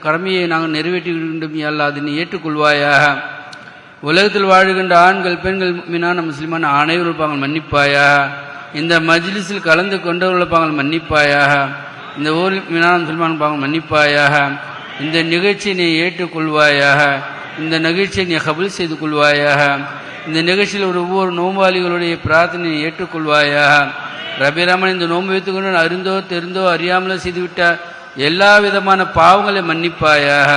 கடமையை நாங்கள் நிறைவேற்றிக்கின்றோம் யா அல்லாஹ், அதனை ஏற்றுக்கொள்வாயாக. உலகத்தில் வாழுகின்ற ஆண்கள் பெண்கள் மீனான முஸ்லிமான அனைவரும் பாங்கள் மன்னிப்பாயாக. இந்த மஜ்லிஸில் கலந்து கொண்டவர்கள் பாங்கள் மன்னிப்பாயாக. இந்த ஊரில் மீனான முஸ்லிமான பாங்கள் மன்னிப்பாயாக. இந்த நிகழ்ச்சியை நீ ஏற்றுக்கொள்வாயாக. இந்த நிகழ்ச்சியை நீ கபூல் செய்து கொள்வாயாக. இந்த நிகழ்ச்சியில் ஒவ்வொரு நோம்பாளிகளுடைய பிரார்த்தனையை ஏற்றுக்கொள்வாயாக. ரபிராமன் இந்த நோன்பு வைத்துக்கொண்டு அறிந்தோ தெரிந்தோ அறியாமலோ செய்துவிட்ட எல்லா விதமான பாவங்களை மன்னிப்பாயாக.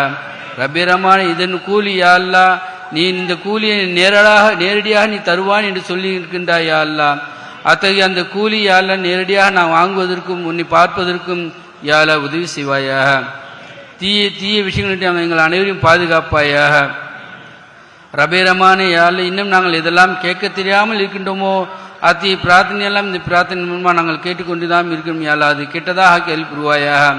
ரபிராமன் இதன் கூலி யா அல்லாஹ், நீ இந்த கூலியை நேரடியாக நீ தருவான் என்று சொல்லி இருக்கின்றாய் யா அல்லாஹ். அத்தகைய அந்த கூலி யா அல்லாஹ் நேரடியாக நான் வாங்குவதற்கும் உன்னை பார்ப்பதற்கும் யா அல்லாஹ் உதவி செய்வாயாக. தீய விஷயங்கள்ட்ட எங்கள் அனைவரையும் பாதுகாப்பாயாக. ரபேரமானே யா அல்லாஹ், இன்னும் நாங்கள் எதெல்லாம் கேட்க தெரியாமல் இருக்கின்றோமோ அத்தகைய பிரார்த்தனையெல்லாம் இந்த பிரார்த்தனை மூலமாக நாங்கள் கேட்டுக்கொண்டு தான் இருக்கிறோம் யா அல்லாஹ், அது கெட்டதாக கேள்வி புரிவாயாக.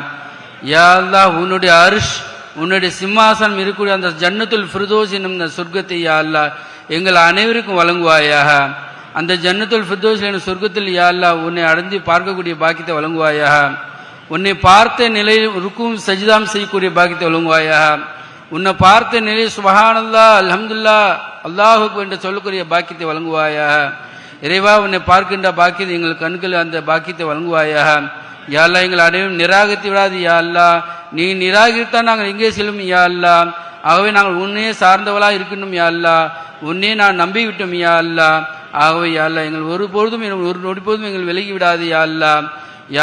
யா அல்லாஹ், உன்னுடைய அர்ஷ் உன்னுடைய சிம்மாசனம் இருக்கக்கூடிய அந்த ஜன்னத்துல் ஃபிர்தௌஸ் என்னும் இந்த சொர்க்கத்தை யா அல்லாஹ் எங்கள் அனைவருக்கும் வழங்குவாயாக. அந்த ஜன்னத்துல் ஃபிர்தௌஸ் என்னும் சொர்க்கத்தில் யா அல்லாஹ் உன்னை அடைந்து பார்க்கக்கூடிய பாக்கியத்தை வழங்குவாயாக. உன்னை பார்த்த நிலையில் ருக்கும் சஜிதாம் செய்யக்கூடிய பாக்கியத்தை வழங்குவாயாக. உன்னை பார்த்த நிலையில் சுப்ஹானல்லாஹ் அல்ஹம்துலில்லாஹ் அல்லாஹு அக்பர் என்று சொல்லக்கூடிய பாக்கியத்தை வழங்குவாயாக. இறைவா, உன்னை பார்க்கின்ற பாக்கியத்தை எங்கள் கண்கள் அந்த பாக்கியத்தை வழங்குவாயாக. யா அல்லாஹ், எங்கள் அனைவரும் நிராகரித்து விடாது யா அல்லாஹ். நீ நிராகரித்தான் நாங்கள் எங்கே செல்லும் யா அல்லாஹ். ஆகவே நாங்கள் உன்னையே சார்ந்தவளாக இருக்கணும் யா அல்லாஹ். உன்னையே நான் நம்பிவிட்டோம் யா அல்லாஹ். ஆகவே யா அல்லாஹ், எங்கள் ஒரு பொழுதும் ஒரு நொடி பொழுதும் எங்கள் விலகி விடாது யா அல்லாஹ்.